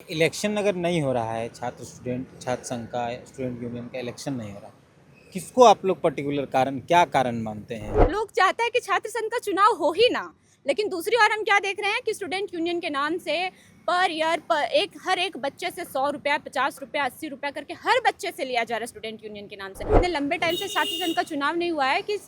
Election अगर नहीं हो रहा है, छात्र संघ का, स्टूडेंट यूनियन का इलेक्शन नहीं हो रहा, किसको आप लोग पर्टिकुलर क्या कारण मानते हैं? लोग चाहते हैं कि छात्र संघ का चुनाव हो ही ना। लेकिन दूसरी ओर हम क्या देख रहे हैं कि स्टूडेंट यूनियन के नाम से पर ईयर हर एक बच्चे से 100 रुपया, 50 रुपया, 80 रुपया करके हर बच्चे से लिया जा रहा है स्टूडेंट यूनियन के नाम से। इतने लंबे टाइम से छात्र संघ का चुनाव नहीं हुआ है कि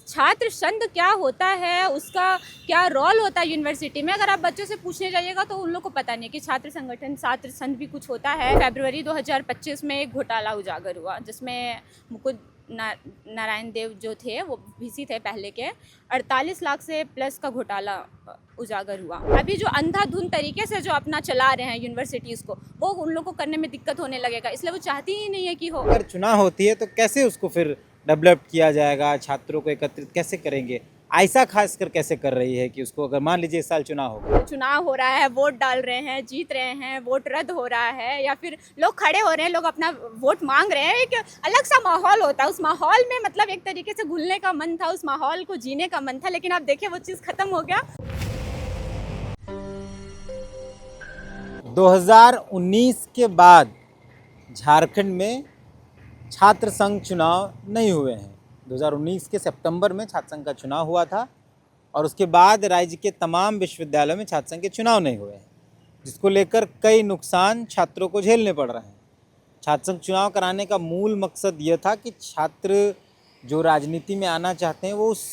छात्र संघ क्या होता है, उसका क्या रोल होता है यूनिवर्सिटी में। अगर आप बच्चों से पूछने जाइएगा तो उन लोग को पता नहीं कि छात्र संगठन, छात्र संघ भी कुछ होता है। फरवरी 2025 में एक घोटाला उजागर हुआ जिसमें मुकुंद नारायण देव जो थे वो वीसी थे पहले के, 48 लाख से प्लस का घोटाला उजागर हुआ। अभी जो अंधाधुंध तरीके से जो अपना चला रहे हैं यूनिवर्सिटीज़ को, वो उन लोगों को करने में दिक्कत होने लगेगा, इसलिए वो चाहती ही नहीं है कि हो। अगर चुनाव होती है तो कैसे उसको फिर डेवलप किया जाएगा, छात्रों को एकत्रित कैसे करेंगे? आयशा खासकर कैसे कर रही है कि उसको, अगर मान लीजिए इस साल चुनाव होगा, चुनाव हो रहा है, वोट डाल रहे हैं, जीत रहे हैं, वोट रद्द हो रहा है या फिर लोग खड़े हो रहे हैं, लोग अपना वोट मांग रहे हैं, एक अलग सा माहौल होता है। उस माहौल में मतलब एक तरीके से घुलने का मन था, उस माहौल को जीने का मन था, लेकिन आप देखिए वो चीज़ खत्म हो गया। 2019 के बाद झारखंड में छात्र संघ चुनाव नहीं हुए हैं। 2019 के सितंबर में छात्र संघ का चुनाव हुआ था और उसके बाद राज्य के तमाम विश्वविद्यालयों में छात्र संघ के चुनाव नहीं हुए हैं, जिसको लेकर कई नुकसान छात्रों को झेलने पड़ रहे हैं। छात्र संघ चुनाव कराने का मूल मकसद ये था कि छात्र जो राजनीति में आना चाहते हैं वो उस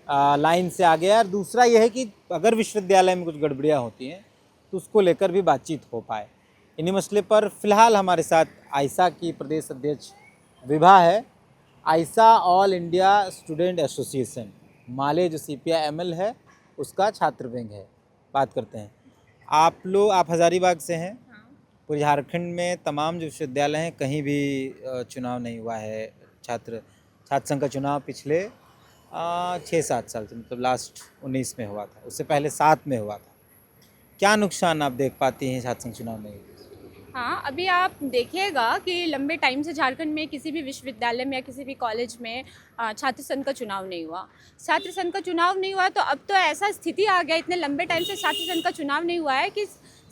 लाइन से आगे है, और दूसरा यह है कि अगर विश्वविद्यालय में कुछ गड़बड़ियाँ होती हैं तो उसको लेकर भी बातचीत हो पाए। इन्हीं मसले पर फिलहाल हमारे साथ आयशा की प्रदेश अध्यक्ष विभा है। AISA all India student association Maale जो CPI-ML है उसका छात्र विंग है। बात करते हैं। आप हज़ारीबाग से हैं। पूरे झारखंड में तमाम जो विश्वविद्यालय हैं कहीं भी चुनाव नहीं हुआ है। छात्र संघ का चुनाव पिछले 6-7 साल से, मतलब लास्ट 19 में हुआ था, उससे पहले 7 में हुआ था। क्या नुकसान आप देख पाती हैं छात्र संघ चुनाव में? हाँ, अभी आप देखिएगा कि लंबे टाइम से झारखंड में किसी भी विश्वविद्यालय में या किसी भी कॉलेज में छात्र संघ का चुनाव नहीं हुआ। छात्र संघ का चुनाव नहीं हुआ तो अब तो ऐसा स्थिति आ गया, इतने लंबे टाइम से छात्र संघ का चुनाव नहीं हुआ है कि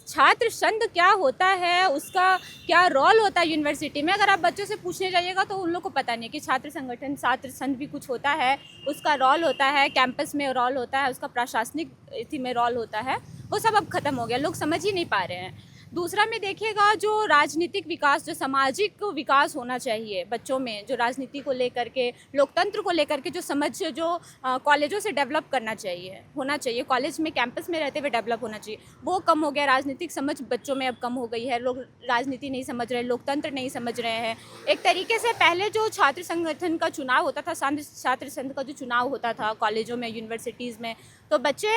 छात्र संघ क्या होता है, उसका क्या रोल होता है यूनिवर्सिटी में। अगर आप बच्चों से पूछने जाइएगा तो उन लोग को पता नहीं कि छात्र संगठन, छात्र संघ भी कुछ होता है, उसका रोल होता है, कैंपस में रोल होता है, उसका प्रशासनिक स्थिति में रोल होता है। वो सब अब खत्म हो गया, लोग समझ ही नहीं पा रहे हैं। दूसरा में देखिएगा जो राजनीतिक विकास, जो सामाजिक विकास होना चाहिए बच्चों में, जो राजनीति को लेकर के, लोकतंत्र को लेकर के जो समझ जो कॉलेजों से डेवलप करना चाहिए, होना चाहिए, कॉलेज में कैंपस में रहते हुए डेवलप होना चाहिए, वो कम हो गया। राजनीतिक समझ बच्चों में अब कम हो गई है, लोग राजनीति नहीं समझ रहे, लोकतंत्र नहीं समझ रहे हैं। एक तरीके से पहले जो छात्र संगठन का चुनाव होता था, छात्र संघ का जो चुनाव होता था कॉलेजों में, यूनिवर्सिटीज़ में, तो बच्चे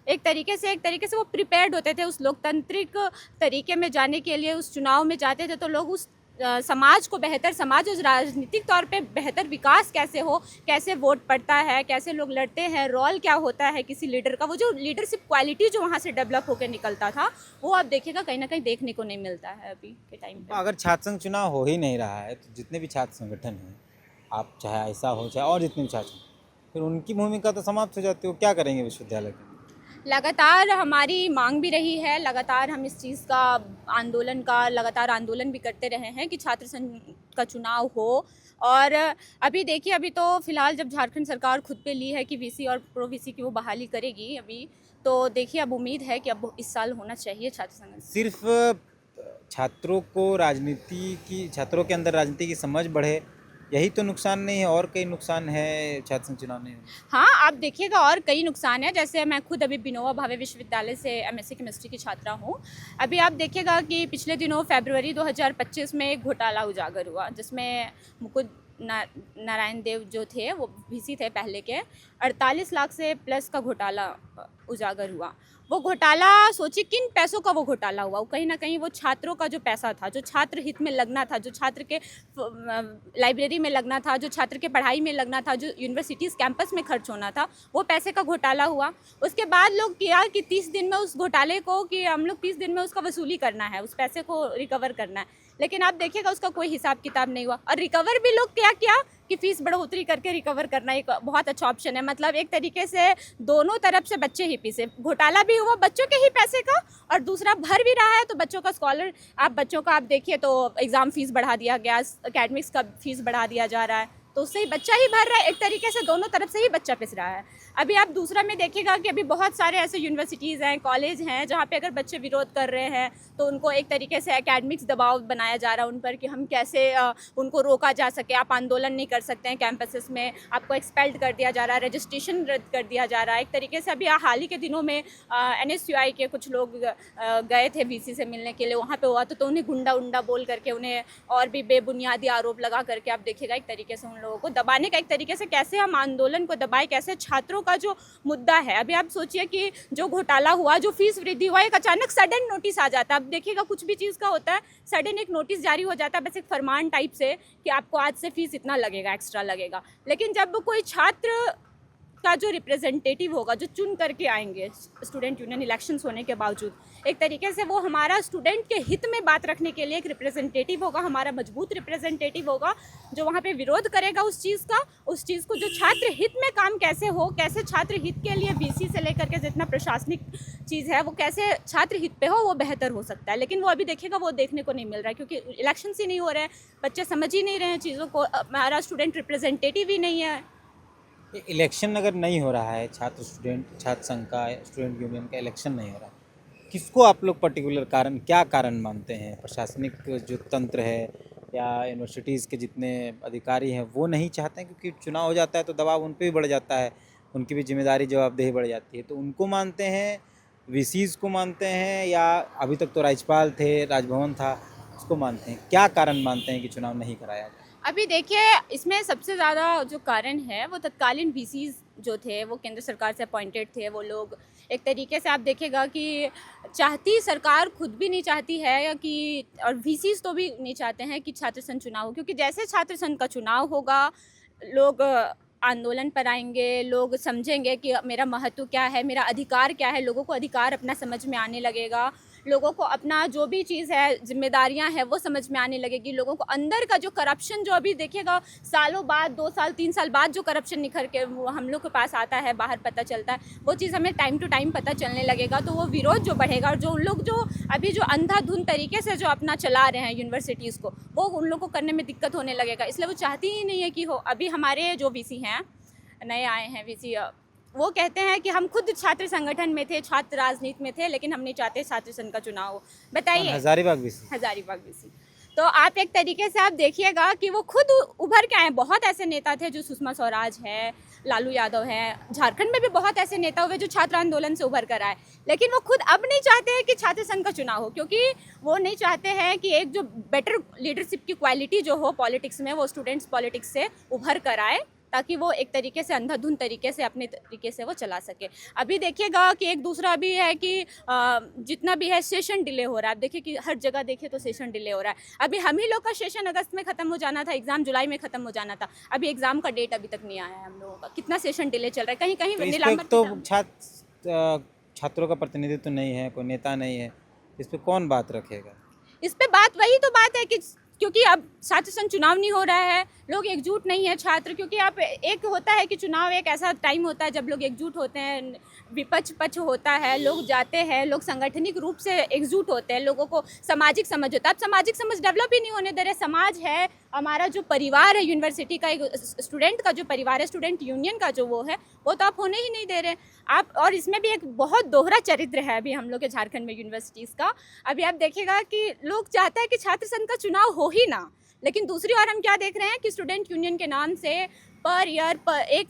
एक तरीके से वो प्रिपेयर्ड होते थे उस लोकतांत्रिक तरीके में जाने के लिए। उस चुनाव में जाते थे तो लोग उस समाज को बेहतर, समाज उस राजनीतिक तौर पे बेहतर विकास कैसे हो, कैसे वोट पड़ता है, कैसे लोग लड़ते हैं, रोल क्या होता है किसी लीडर का, वो जो लीडरशिप क्वालिटी जो वहाँ से डेवलप होकर निकलता था, वो आप देखिएगा कहीं ना कहीं देखने को नहीं मिलता है अभी के टाइम पे। अगर छात्र संघ चुनाव हो ही नहीं रहा है तो जितने भी छात्र संगठन हैं, आप चाहे आयशा हो चाहे और जितने भी छात्र, फिर उनकी भूमिका तो समाप्त हो जाती है। वो क्या करेंगे विश्वविद्यालय के? लगातार हमारी मांग भी रही है, लगातार हम इस चीज़ का लगातार आंदोलन भी करते रहे हैं कि छात्र संघ का चुनाव हो। और अभी देखिए, अभी तो फिलहाल जब झारखंड सरकार खुद पे ली है कि वीसी और प्रो वीसी की वो बहाली करेगी अभी, तो देखिए अब उम्मीद है कि अब इस साल होना चाहिए छात्र संघ। सिर्फ छात्रों के अंदर राजनीति की समझ बढ़े, यही तो नुकसान नहीं है? और कई नुकसान है छात्र संघ चुनाव नहीं होने? हाँ, आप देखिएगा और कई नुकसान हैं। जैसे मैं खुद अभी विनोबा भावे विश्वविद्यालय से MSc केमिस्ट्री की छात्रा हूँ। अभी आप देखिएगा कि पिछले दिनों फरवरी 2025 में एक घोटाला उजागर हुआ जिसमें मुकुंद नारायण देव जो थे वो वीसी थे पहले के, 48 लाख से प्लस का घोटाला उजागर हुआ। वो घोटाला सोचिए किन पैसों का वो घोटाला हुआ। वो कहीं ना कहीं वो छात्रों का जो पैसा था, जो छात्र हित में लगना था, जो छात्र के लाइब्रेरी में लगना था, जो छात्र के पढ़ाई में लगना था, जो यूनिवर्सिटीज़ कैंपस में खर्च होना था, वो पैसे का घोटाला हुआ। उसके बाद लोग किया कि 30 दिन में उस घोटाले को, कि हम लोग 30 दिन में उसका वसूली करना है, उस पैसे को रिकवर करना है। लेकिन आप देखिएगा उसका कोई हिसाब किताब नहीं हुआ। और रिकवर भी लोग क्या किया कि फ़ीस बढ़ोतरी करके रिकवर करना एक बहुत अच्छा ऑप्शन है। मतलब एक तरीके से दोनों तरफ से बच्चे ही पीछे, घोटाला भी हुआ बच्चों के ही पैसे का, और दूसरा भर भी रहा है तो बच्चों का आप बच्चों का आप देखिए तो एग्ज़ाम फ़ीस बढ़ा दिया गया, एकेडमिक्स का फ़ीस बढ़ा दिया जा रहा है, तो उससे ही बच्चा ही भर रहा है, एक तरीके से दोनों तरफ से ही बच्चा पिस रहा है। अभी आप दूसरा में देखिएगा कि अभी बहुत सारे ऐसे यूनिवर्सिटीज़ हैं, कॉलेज हैं, जहाँ पे अगर बच्चे विरोध कर रहे हैं तो उनको एक तरीके से एकेडमिक्स दबाव बनाया जा रहा है उन पर कि हम कैसे उनको रोका जा सके, आप आंदोलन नहीं कर सकते हैं कैंपसेस में, आपको एक्सपेल्ड कर दिया जा रहा है, रजिस्ट्रेशन रद्द कर दिया जा रहा है। एक तरीके से अभी हाल ही के दिनों में NSUI के कुछ लोग गए थे VC से मिलने के लिए, वहाँ पे हुआ तो उन्हें गुंडा उंडा बोल करके उन्हें और भी बेबुनियादी आरोप लगा करके आप देखिएगा एक तरीके से उन लोगों को दबाने का, एक तरीके से कैसे हम आंदोलन को दबाए, कैसे छात्रों का जो मुद्दा है। अभी आप सोचिए कि जो घोटाला हुआ, जो फीस वृद्धि हुआ, एक अचानक सडन नोटिस आ जाता है। अब देखिएगा कुछ भी चीज़ का होता है, सडन एक नोटिस जारी हो जाता है, बस एक फरमान टाइप से कि आपको आज से फीस इतना लगेगा, एक्स्ट्रा लगेगा। लेकिन जब कोई छात्र का जो रिप्रेजेंटेटिव होगा, जो चुन करके आएंगे स्टूडेंट यूनियन इलेक्शंस होने के बावजूद, एक तरीके से वो हमारा स्टूडेंट के हित में बात रखने के लिए एक रिप्रेजेंटेटिव होगा, हमारा मजबूत रिप्रेजेंटेटिव होगा, जो वहाँ पे विरोध करेगा उस चीज़ का, उस चीज़ को जो छात्र हित में काम कैसे हो, कैसे छात्र हित के लिए VC से लेकर के जितना प्रशासनिक चीज़ है वो कैसे छात्र हित पे हो, वो बेहतर हो सकता है। लेकिन वो अभी देखिएगा वो देखने को नहीं मिल रहा है, क्योंकि इलेक्शंस ही नहीं हो रहे हैं, बच्चे समझ ही नहीं रहे हैं चीज़ों को, हमारा स्टूडेंट रिप्रेजेंटेटिव ही नहीं है। इलेक्शन अगर नहीं हो रहा है, छात्र संघ का, स्टूडेंट यूनियन का इलेक्शन नहीं हो रहा, किसको आप लोग पर्टिकुलर कारण, क्या कारण मानते हैं? प्रशासनिक जो तंत्र है या यूनिवर्सिटीज़ के जितने अधिकारी हैं वो नहीं चाहते हैं? क्योंकि चुनाव हो जाता है तो दबाव उन पर भी बढ़ जाता है, उनकी भी जिम्मेदारी जवाबदेही बढ़ जाती है, तो उनको मानते हैं, VCs को मानते हैं, या अभी तक तो राज्यपाल थे, राजभवन था, उसको मानते हैं? क्या कारण मानते हैं कि चुनाव नहीं कराया जाए? अभी देखिए इसमें सबसे ज़्यादा जो कारण है वो तत्कालीन VCs जो थे वो केंद्र सरकार से अपॉइंटेड थे। वो लोग एक तरीके से आप देखिएगा कि चाहती सरकार खुद भी नहीं चाहती है, या कि और VCs तो भी नहीं चाहते हैं कि छात्र संघ चुनाव हो, क्योंकि जैसे छात्र संघ का चुनाव होगा लोग आंदोलन पर आएंगे, लोग समझेंगे कि मेरा महत्व क्या है, मेरा अधिकार क्या है, लोगों को अधिकार अपना समझ में आने लगेगा, लोगों को अपना जो भी चीज़ है, जिम्मेदारियां हैं वो समझ में आने लगेगी, लोगों को अंदर का जो करप्शन, जो अभी देखिएगा सालों बाद, 2 साल 3 साल बाद जो करप्शन निखर के वो हम लोग के पास आता है, बाहर पता चलता है, वो चीज़ हमें टाइम टू टाइम पता चलने लगेगा, तो वो विरोध जो बढ़ेगा, और जो उन लोग जो अभी जो अंधाधुंध तरीके से जो अपना चला रहे हैं यूनिवर्सिटीज़ को, वो उन लोग को करने में दिक्कत होने लगेगा। इसलिए वो चाहती ही नहीं है कि हो। अभी हमारे जो VC हैं, नए आए हैं VC, वो कहते हैं कि हम खुद छात्र संगठन में थे, छात्र राजनीति में थे, लेकिन हम नहीं चाहते छात्र संघ का चुनाव हो। बताइए। हजारीबाग VC। हजारीबाग VC। तो आप एक तरीके से आप देखिएगा कि वो खुद उभर के आए। बहुत ऐसे नेता थे, जो सुषमा स्वराज है, लालू यादव है, झारखंड में भी बहुत ऐसे नेता हुए जो छात्र आंदोलन से उभर कर आए, लेकिन वो खुद अब नहीं चाहते हैं कि छात्र संघ का चुनाव हो, क्योंकि वो नहीं चाहते हैं कि एक जो बेटर लीडरशिप की क्वालिटी जो हो पॉलिटिक्स में, वो स्टूडेंट्स पॉलिटिक्स से उभर कर आए, ताकि वो एक तरीके से अंधाधुंध तरीके से अपने तरीके से वो चला सके। अभी देखिएगा कि एक दूसरा भी है कि जितना भी है सेशन डिले हो रहा है। आप देखिए कि हर जगह देखिए तो सेशन डिले हो रहा है। अभी हम ही लोग का सेशन अगस्त में ख़त्म हो जाना था, एग्ज़ाम जुलाई में ख़त्म हो जाना था, अभी एग्ज़ाम का डेट अभी तक नहीं आया है हम लोगों का। कितना सेशन डिले चल रहा है, कहीं कहीं नीलाम्बर तो छात्रों का प्रतिनिधित्व नहीं है, कोई नेता नहीं है, इस पर कौन बात रखेगा? इस पे बात वही तो बात है कि क्योंकि अब छात्र संघ चुनाव नहीं हो रहा है, लोग एकजुट नहीं है छात्र, क्योंकि आप एक होता है कि चुनाव एक ऐसा टाइम होता है जब लोग एकजुट होते हैं, विपक्ष पक्ष होता है, लोग जाते हैं, लोग संगठनिक रूप से एकजुट होते हैं, लोगों को सामाजिक समझ होता है। अब सामाजिक समझ डेवलप ही नहीं होने दे रहे। समाज है, हमारा जो परिवार है, यूनिवर्सिटी का एक स्टूडेंट का जो परिवार है, स्टूडेंट यूनियन का जो वो है, वो तो आप होने ही नहीं दे रहे आप। और इसमें भी एक बहुत दोहरा चरित्र है अभी हम लोग के झारखंड में यूनिवर्सिटीज़ का। अभी आप देखिएगा कि लोग चाहते हैं कि छात्र संघ का चुनाव हो ही ना, लेकिन दूसरी ओर हम क्या देख रहे हैं कि स्टूडेंट यूनियन के नाम से पर ईयर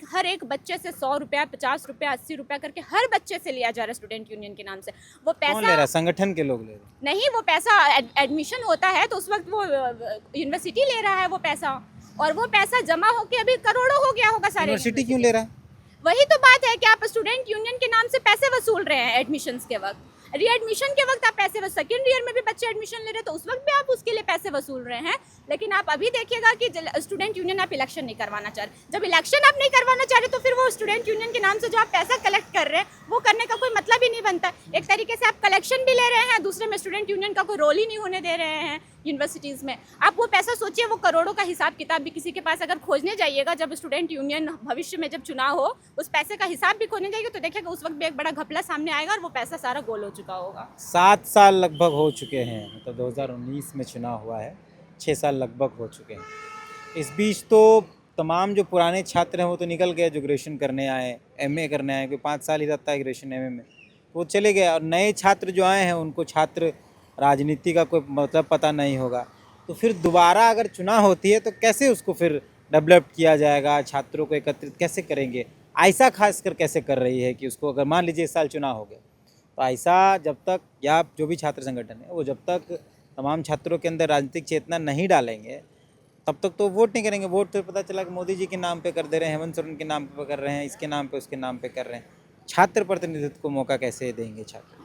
हर एक बच्चे से 100 रुपया, 50 रुपया, 80 रुपया करके हर बच्चे से लिया जा रहा है स्टूडेंट यूनियन के नाम से। वो पैसा कौन ले रहा है? संगठन के लोग ले रहे हैं? नहीं, वो पैसा एडमिशन होता है तो उस वक्त वो यूनिवर्सिटी ले रहा है वो पैसा, और वो पैसा जमा होके अभी करोड़ों हो गया होगा सारे। यूनिवर्सिटी क्यों ले रहा है? वही तो बात है कि आप स्टूडेंट यूनियन के नाम से पैसे वसूल रहे हैं एडमिशन्स के वक्त, रीएडमिशन के वक्त आप पैसे सेकेंड ईयर में भी बच्चे एडमिशन ले रहे हैं तो उस वक्त भी आप उसके लिए पैसे वसूल रहे हैं। लेकिन आप अभी देखिएगा कि स्टूडेंट यूनियन आप इलेक्शन नहीं करवाना चाह रहे। जब इलेक्शन आप नहीं करवाना चाह रहे तो फिर वो स्टूडेंट यूनियन के नाम से जो आप पैसा कलेक्ट कर रहे हैं वो करने का कोई मतलब ही नहीं बनता। एक तरीके से आप कलेक्शन भी ले रहे हैं, दूसरे में स्टूडेंट यूनियन का कोई रोल ही नहीं होने दे रहे हैं यूनिवर्सिटीज़ में। आप वो पैसा सोचिए, वो करोड़ों का हिसाब किताब भी किसी के पास अगर खोजने जाइएगा, जब स्टूडेंट यूनियन भविष्य में जब चुनाव हो, उस पैसे का हिसाब भी खोजने जाइएगा तो देखिएगा उस वक्त भी एक बड़ा घपला सामने आएगा और वो पैसा सारा गोल हो चुका होगा। 7 साल लगभग हो चुके हैं, मतलब 2019 में चुनाव हुआ है, 6 साल लगभग हो चुके हैं। इस बीच तो तमाम जो पुराने छात्र हैं वो तो निकल गए, जो ग्रेजुएशन करने आए, एमए करने आए, कोई 5 साल ही रहता है ग्रेजुएशन एमए में, वो चले गए। और नए छात्र जो आए हैं उनको छात्र राजनीति का कोई मतलब पता नहीं होगा। तो फिर दोबारा अगर चुनाव होती है तो कैसे उसको फिर डेवलप किया जाएगा, छात्रों को एकत्रित कैसे करेंगे? आयशा खासकर कैसे कर रही है कि उसको, अगर मान लीजिए इस साल चुनाव हो गया तो आयशा जब तक, या जो भी छात्र संगठन है वो जब तक तमाम छात्रों के अंदर राजनीतिक चेतना नहीं डालेंगे तब तक तो वोट नहीं करेंगे। वोट तो पता चला कि मोदी जी के नाम पे कर दे रहे हैं, हेमंत सोरेन के नाम पे कर रहे हैं, इसके नाम पे उसके नाम पे कर रहे हैं। छात्र प्रतिनिधित्व को मौका कैसे देंगे छात्र?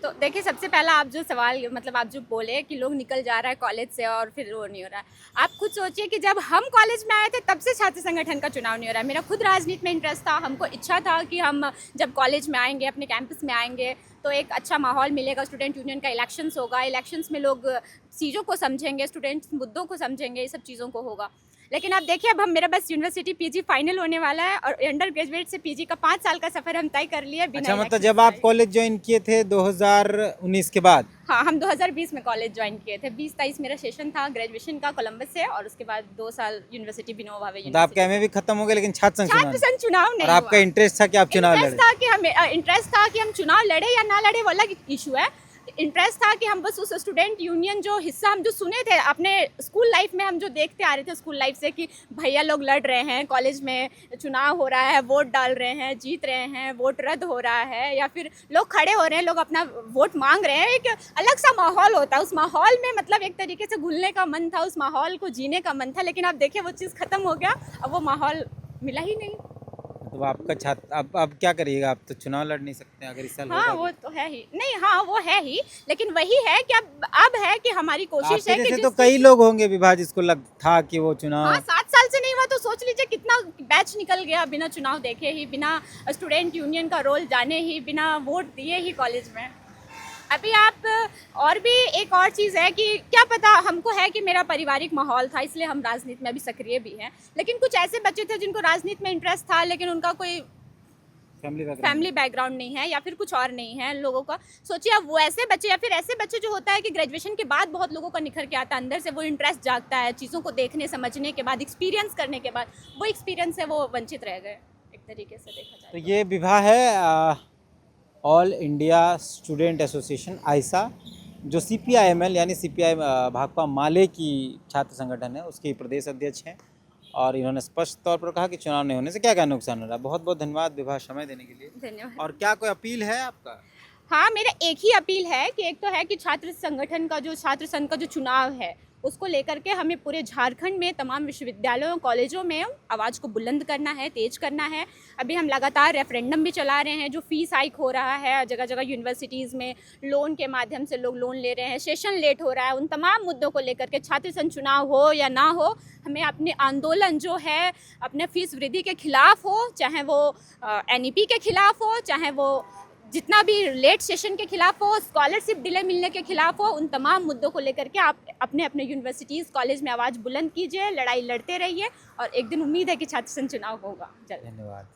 तो देखिए, सबसे पहला आप जो सवाल मतलब आप जो बोले कि लोग निकल जा रहा है कॉलेज से और फिर वो नहीं हो रहा है, आप खुद सोचिए कि जब हम कॉलेज में आए थे तब से छात्र संगठन का चुनाव नहीं हो रहा है। मेरा खुद राजनीति में इंटरेस्ट था, हमको इच्छा था कि हम जब कॉलेज में आएंगे, अपने कैंपस में आएंगे तो एक अच्छा माहौल मिलेगा, स्टूडेंट यूनियन का इलेक्शंस होगा, इलेक्शंस में लोग चीज़ों को समझेंगे, स्टूडेंट्स मुद्दों को समझेंगे, ये सब चीज़ों को होगा। लेकिन आप देखिए, अब हम, मेरा बस यूनिवर्सिटी पीजी फाइनल होने वाला है और अंडर ग्रेजुएट से पीजी का 5 साल का सफ़र हम तय कर लिए बिना। अच्छा, मतलब इलेक्शन जब आप कॉलेज ज्वाइन किए थे 2019 के बाद? हाँ, हम 2020 में कॉलेज ज्वाइन किए थे। 20-23 मेरा सेशन था ग्रेजुएशन का कोलंबस से, और उसके बाद 2 साल यूनिवर्सिटी विनोबा भावे तो आपका एमए भी खत्म हो गया लेकिन छात्र संघ चुनाव नहीं और आपका हुआ। इंटरेस्ट था कि आप चुनाव लड़े? इंटरेस्ट था कि हम चुनाव लड़े या ना लड़े वो अलग इशू है। इंटरेस्ट था कि हम बस उस स्टूडेंट यूनियन जो हिस्सा हम जो सुने थे अपने स्कूल लाइफ में, हम जो देखते आ रहे थे स्कूल लाइफ से कि भैया लोग लड़ रहे हैं, कॉलेज में चुनाव हो रहा है, वोट डाल रहे हैं, जीत रहे हैं, वोट रद्द हो रहा है, या फिर लोग खड़े हो रहे हैं, लोग अपना वोट मांग रहे हैं, एक अलग सा माहौल होता है। उस माहौल में मतलब एक तरीके से घुलने का मन था, उस माहौल को जीने का मन था। लेकिन आप देखिए वो चीज़ ख़त्म हो गया, अब वो माहौल मिला ही नहीं। तो आपका छात्र अब क्या करिएगा? आप तो चुनाव लड़ नहीं सकते अगर इस साल हाँ, होगा वो तो है ही नहीं, हाँ वो है ही, लेकिन वही है कि अब है कि हमारी कोशिश आपके है कि जैसे तो कई लोग होंगे विभा जिसको लग था कि वो चुनाव। हाँ, 7 साल से नहीं हुआ तो सोच लीजिए कितना बैच निकल गया बिना चुनाव देखे ही, बिना स्टूडेंट यूनियन का रोल जाने ही, बिना वोट दिए ही कॉलेज में। अभी आप, और भी एक और चीज़ है कि क्या पता, हमको है कि मेरा पारिवारिक माहौल था इसलिए हम राजनीति में अभी सक्रिय भी हैं, लेकिन कुछ ऐसे बच्चे थे जिनको राजनीति में इंटरेस्ट था लेकिन उनका कोई फैमिली बैकग्राउंड नहीं है या फिर कुछ और नहीं है लोगों का। सोचिए अब वो ऐसे बच्चे, या फिर ऐसे बच्चे जो होता है कि ग्रेजुएशन के बाद बहुत लोगों का निखर के आता है, अंदर से वो इंटरेस्ट जागता है, चीज़ों को देखने समझने के बाद, एक्सपीरियंस करने के बाद, वो एक्सपीरियंस से वो वंचित रह गए एक तरीके से देखा जाए। तो ये विभा है all India student association Ayesha, जो CPIML यानी CPI भाकपा माले की छात्र संगठन है उसके प्रदेश अध्यक्ष हैं। और इन्होंने स्पष्ट तौर पर कहा कि चुनाव नहीं होने से क्या क्या नुकसान हो रहा है। बहुत बहुत धन्यवाद विभा समय देने के लिए। धन्यवाद। और क्या कोई अपील है आपका? हाँ, मेरा एक ही अपील है कि एक तो है कि छात्र संगठन का जो, छात्र संघ का जो चुनाव है उसको लेकर के हमें पूरे झारखंड में तमाम विश्वविद्यालयों कॉलेजों में आवाज़ को बुलंद करना है, तेज करना है। अभी हम लगातार रेफरेंडम भी चला रहे हैं, जो फीस हाइक हो रहा है जगह जगह यूनिवर्सिटीज़ में, लोन के माध्यम से लोग लोन ले रहे हैं, सेशन लेट हो रहा है, उन तमाम मुद्दों को लेकर के छात्र संघ चुनाव हो या ना हो, हमें अपने आंदोलन जो है अपने फीस वृद्धि के खिलाफ हो, चाहे वो NEP के खिलाफ हो, चाहे वो जितना भी लेट सेशन के खिलाफ हो, स्कॉलरशिप डिले मिलने के खिलाफ हो, उन तमाम मुद्दों को लेकर के आप अपने अपने यूनिवर्सिटीज़ कॉलेज में आवाज़ बुलंद कीजिए, लड़ाई लड़ते रहिए, और एक दिन उम्मीद है कि छात्र संघ चुनाव होगा जल्द। धन्यवाद।